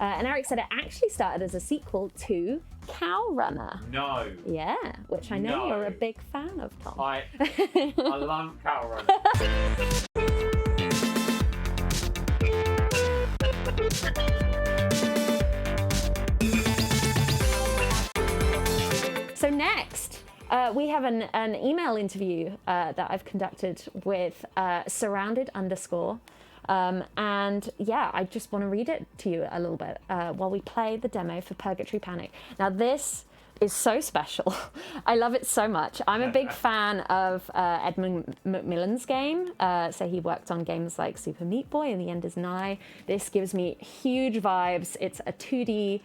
And Eric said it actually started as a sequel to Cow Runner. No. Yeah, which I know you're a big fan of, Tom. I love Cow Runner. So next, we have an email interview that I've conducted with Surrounded _ and yeah, I just want to read it to you a little bit while we play the demo for Purgatory Panic. Now this is so special. I love it so much. I'm a big fan of Edmund Macmillan's game. So he worked on games like Super Meat Boy and The End Is Nigh. This gives me huge vibes. It's a 2D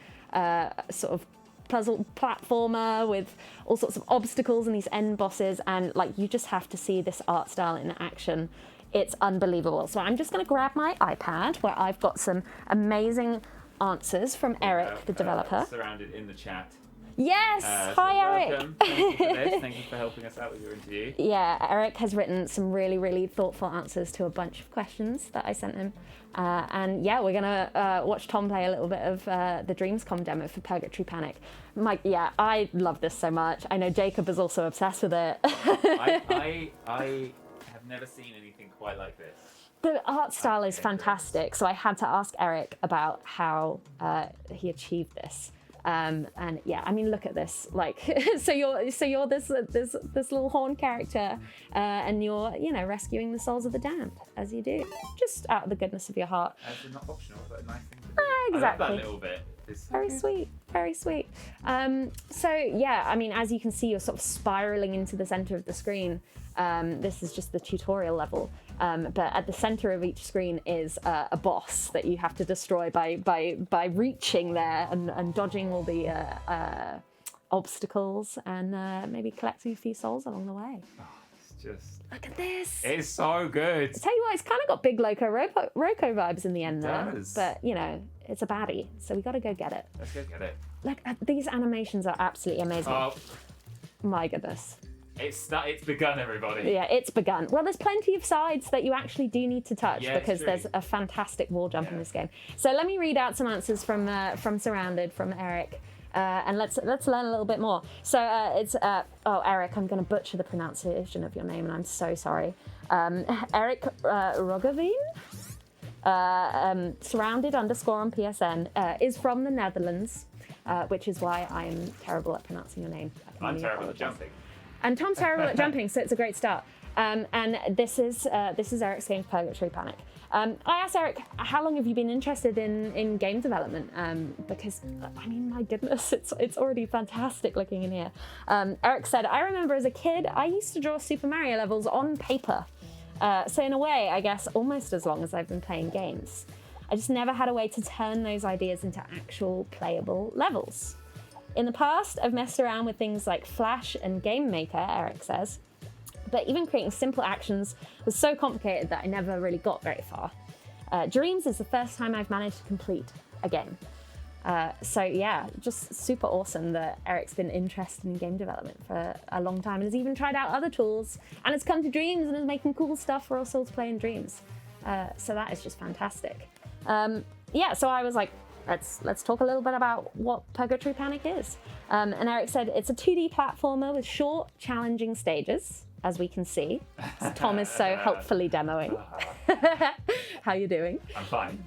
sort of puzzle platformer with all sorts of obstacles and these end bosses, and like you just have to see this art style in action. It's unbelievable. So I'm just going to grab my iPad where I've got some amazing answers from Eric, the developer. Surrounded in the chat. Yes! Hi, Eric! Welcome. Thank you for this. Thank you for helping us out with your interview. Yeah, Eric has written some really, really thoughtful answers to a bunch of questions that I sent him. And yeah, we're going to watch Tom play a little bit of the DreamsCom demo for Purgatory Panic. Mike, yeah, I love this so much. I know Jacob is also obsessed with it. I have never seen anything quite like this. The art style is fantastic. So I had to ask Eric about how he achieved this. And yeah, I mean, look at this. Like, so you're this little horn character, and you're rescuing the souls of the damned as you do, just out of the goodness of your heart. It's not optional, but a nice thing to do. Exactly. I love that little bit. It's very sweet, very sweet. So yeah, I mean, as you can see, you're sort of spiraling into the center of the screen. This is just the tutorial level. But at the center of each screen is a boss that you have to destroy by reaching there and dodging all the obstacles and maybe collecting a few souls along the way. Oh, it's just... Look at this. It's so good. I tell you what, it's kind of got big Roko vibes in the end there. It does. But, it's a baddie, so we got to go get it. Let's go get it. Look, these animations are absolutely amazing. Oh. My goodness. It's begun, everybody. Yeah, it's begun. Well, there's plenty of sides that you actually do need to touch because true. there's a fantastic wall jump in this game. So let me read out some answers from Surrounded, from Eric, and let's learn a little bit more. So it's Eric, I'm going to butcher the pronunciation of your name, and I'm so sorry. Eric Roggeveen, Surrounded _ on PSN, is from the Netherlands, which is why I am terrible at pronouncing your name. I'm terrible at jumping. And Tom's terrible at jumping, so it's a great start. And this is Eric's game, Purgatory Panic. I asked Eric, how long have you been interested in game development? Because, I mean, my goodness, it's already fantastic looking in here. Eric said, I remember as a kid, I used to draw Super Mario levels on paper. So in a way, I guess, almost as long as I've been playing games. I just never had a way to turn those ideas into actual playable levels. In the past, I've messed around with things like Flash and Game Maker, Eric says, but even creating simple actions was so complicated that I never really got very far. Dreams is the first time I've managed to complete a game. So yeah, just super awesome that Eric's been interested in game development for a long time and has even tried out other tools and has come to Dreams and is making cool stuff for us all to play in Dreams. So that is just fantastic. Yeah, so I was like, let's talk a little bit about what Purgatory Panic is. And Eric said it's a 2D platformer with short, challenging stages, as we can see. Tom is so helpfully demoing. How you doing? I'm fine.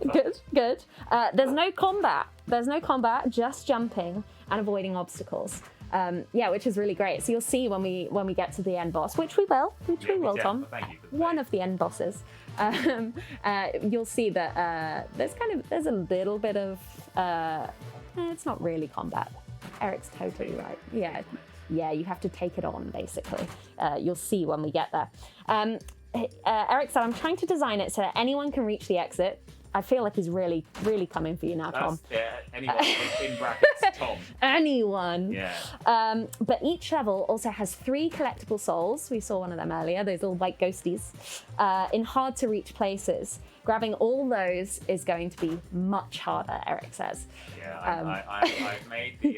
Good. There's no combat, just jumping and avoiding obstacles. Yeah, which is really great. So you'll see when we get to the end boss, which we will, Tom. Thank you. One of the end bosses. You'll see that there's a little bit of it's not really combat. Eric's totally right. Yeah, you have to take it on basically. You'll see when we get there. Eric said, I'm trying to design it so that anyone can reach the exit. I feel like he's really, really coming for you now, Tom. Yeah, anyone in brackets, Tom. Anyone. Yeah. But each level also has 3 collectible souls. We saw one of them earlier, those little white ghosties, in hard to reach places. Grabbing all those is going to be much harder, Eric says. Yeah, I've made the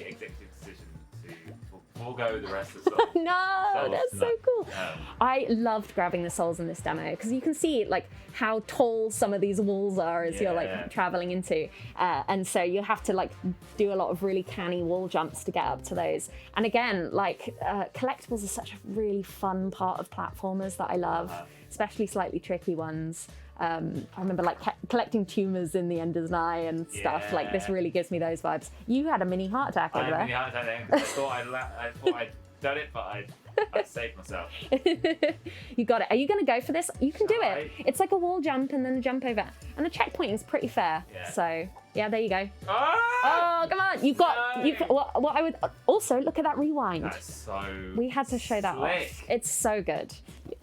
executive decision to forego the rest of the song. No, that's so cool. No. I loved grabbing the souls in this demo because you can see like how tall some of these walls are as you're like traveling into, and so you have to like do a lot of really canny wall jumps to get up to those. And again, like collectibles are such a really fun part of platformers that I love, especially slightly tricky ones. I remember like collecting tumors in the Ender's Eye and stuff. Like this really gives me those vibes. You had a mini heart attack over there. I had a mini heart attack. I thought I'd done it, but I'd saved myself. You got it. Are you going to go for this? You can do Shall it. It's like a wall jump and then a jump over. And the checkpoint is pretty fair. Yeah. So yeah, there you go. Ah! Oh, come on. You've got, what I would, also look at that rewind. That's so We had to show that slick. off. It's so good.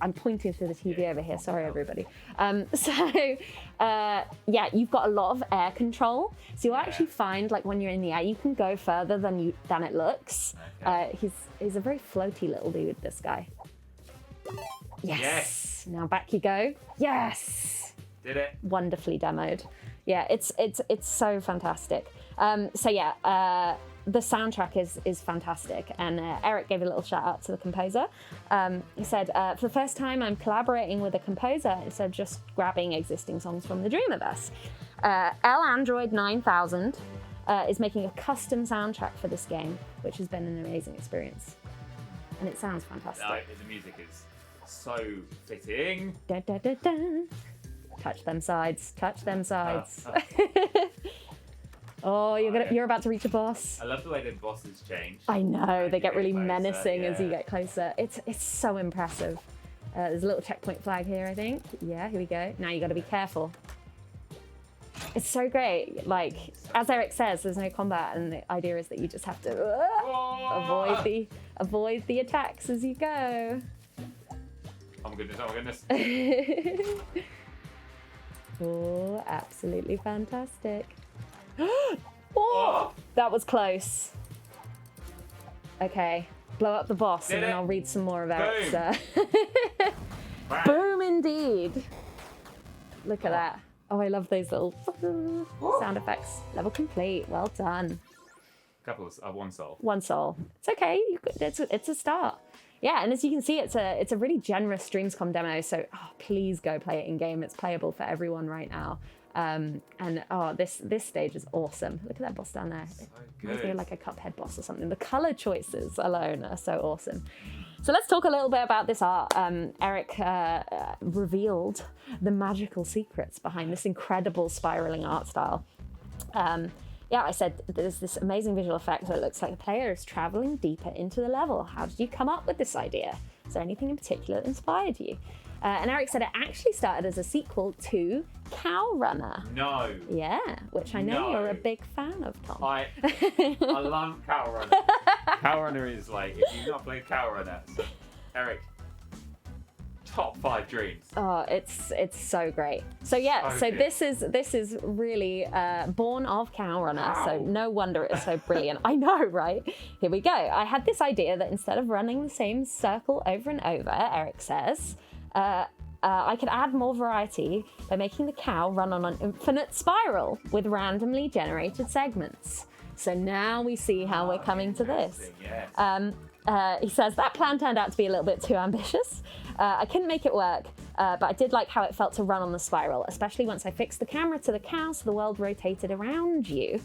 I'm pointing to the TV over here. Sorry, everybody. Yeah, you've got a lot of air control. So you'll actually find, like, when you're in the air, you can go further than it looks. Okay. He's a very floaty little dude, this guy. Yes. Now back you go. Yes. Did it. Wonderfully demoed. Yeah, it's so fantastic. The soundtrack is fantastic, and Eric gave a little shout out to the composer. He said, for the first time I'm collaborating with a composer instead of just grabbing existing songs from the Dreamiverse. L Android 9000 is making a custom soundtrack for this game, which has been an amazing experience. And it sounds fantastic. No, the music is so fitting. Dun, dun, dun, dun. Touch them sides, touch them sides. Oh, you're about to reach a boss. I love the way the bosses change. I know, they get really closer, menacing as you get closer. It's so impressive. There's a little checkpoint flag here, I think. Yeah, here we go. Now you got to be careful. It's so great. Like, as Eric says, there's no combat, and the idea is that you just have to avoid the attacks as you go. Oh my goodness, oh my goodness. Oh, absolutely fantastic. Oh, that was close. Okay, blow up the boss and then I'll read some more of Eric's. Boom indeed. Look at that. Oh, I love those little sound effects. Level complete. Well done. One soul. One soul. It's okay. It's a start. Yeah, and as you can see, it's a really generous DreamsCom demo. So please go play it in game. It's playable for everyone right now. This stage is awesome. Look at that boss down there. So Reminds good. me of like a Cuphead boss or something. The color choices alone are so awesome. So let's talk a little bit about this art. Eric revealed the magical secrets behind this incredible spiraling art style. I said there's this amazing visual effect that looks like the player is traveling deeper into the level. How did you come up with this idea? Is there anything in particular that inspired you? And Eric said it actually started as a sequel to Cow Runner. No. Yeah, which I know you're a big fan of, Tom. I love Cow Runner. Cow Runner is like, if you've not played Cow Runner, Eric, top 5 dreams. Oh, it's so great. So this is really born of Cow Runner. Wow. So no wonder it's so brilliant. I know, right? Here we go. I had this idea that instead of running the same circle over and over, Eric says, I could add more variety by making the cow run on an infinite spiral with randomly generated segments. So now we see how we're coming to this. Yes. He says that plan turned out to be a little bit too ambitious. I couldn't make it work, but I did like how it felt to run on the spiral, especially once I fixed the camera to the cow so the world rotated around you.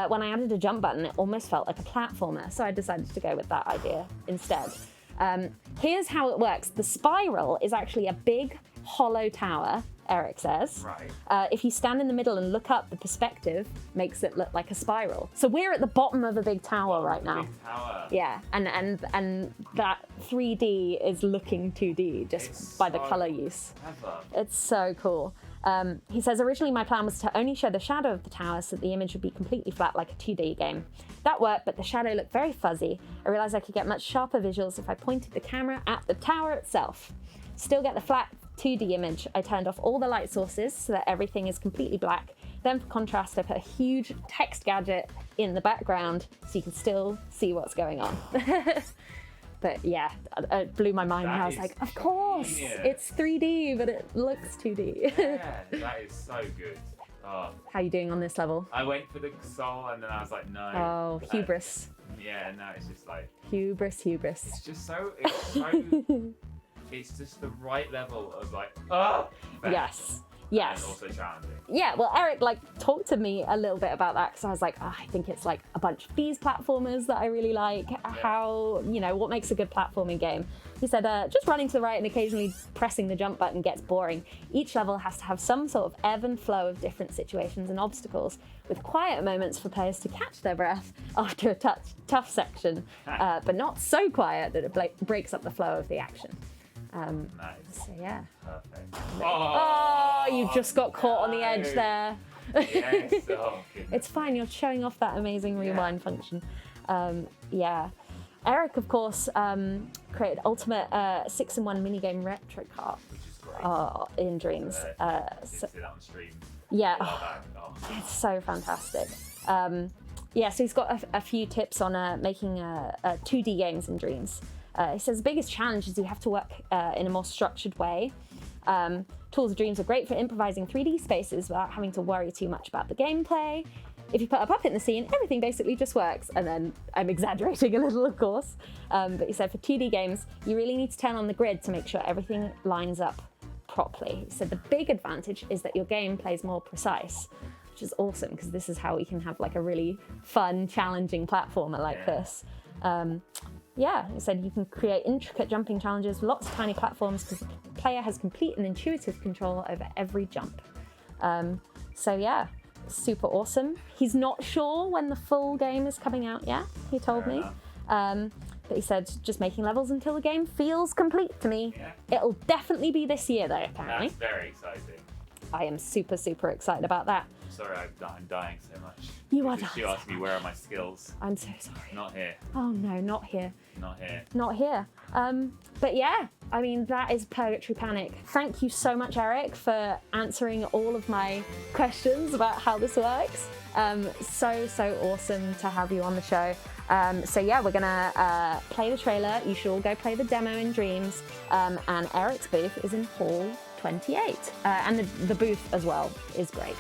When I added a jump button, it almost felt like a platformer, so I decided to go with that idea instead. Here's how it works. The spiral is actually a big hollow tower, Eric says. Right. If you stand in the middle and look up, the perspective makes it look like a spiral. So we're at the bottom of a big tower right now. Big tower. Yeah, and that 3D is looking 2D just by the color use. Clever. It's so cool. He says, originally my plan was to only show the shadow of the tower so that the image would be completely flat like a 2D game. That worked, but the shadow looked very fuzzy. I realized I could get much sharper visuals if I pointed the camera at the tower itself. Still get the flat 2D image. I turned off all the light sources so that everything is completely black. Then for contrast, I put a huge text gadget in the background so you can still see what's going on. But yeah, it blew my mind. And I was like, of course, genius. it's 3D, but it looks 2D. Yeah, that is so good. Oh, How are you doing on this level? I went for the soul and then I was like, no. Oh, hubris. Yeah, no, it's just like Hubris. it's just so it's just the right level of like Yes. and also challenging. Yeah, well, Eric talked to me a little bit about that because I was like, I think it's like a bunch of these platformers that I really like. How, what makes a good platforming game? He said, just running to the right and occasionally pressing the jump button gets boring. Each level has to have some sort of ebb and flow of different situations and obstacles, with quiet moments for players to catch their breath after a tough section, but not so quiet that it breaks up the flow of the action. Nice. So yeah. Perfect. Oh, you just got caught on the edge there. Yes. Oh, It's fine, you're showing off that amazing rewind function. Yeah. Eric, of course, created Ultimate 6-in-1 minigame retro cart which is great. in Dreams. See that on stream. Yeah, Oh. it's so fantastic. So he's got a few tips on making 2D games in Dreams. He says the biggest challenge is you have to work in a more structured way. Tools of Dreams are great for improvising 3D spaces without having to worry too much about the gameplay. If you put a puppet in the scene, everything basically just works. And then I'm exaggerating a little, of course. But he said for 2D games, you really need to turn on the grid to make sure everything lines up properly. He said the big advantage is that your game plays more precise, which is awesome because this is how we can have like a really fun, challenging platformer like this. He said you can create intricate jumping challenges with lots of tiny platforms because the player has complete and intuitive control over every jump. Super awesome. He's not sure when the full game is coming out yet, he told me. But he said just making levels until the game feels complete to me. Yeah. It'll definitely be this year though, apparently. That's very exciting. I am super, super excited about that. Sorry, I'm dying so much. You are She dying asked me where are my skills. I'm so sorry. Not here. Oh no, not here. Not here. Not here. But yeah, I mean, that is Purgatory Panic. Thank you so much, Eric, for answering all of my questions about how this works. So awesome to have you on the show. We're gonna play the trailer. You should all go play the demo in Dreams. And Eric's booth is in Hall 28. And the booth as well is great.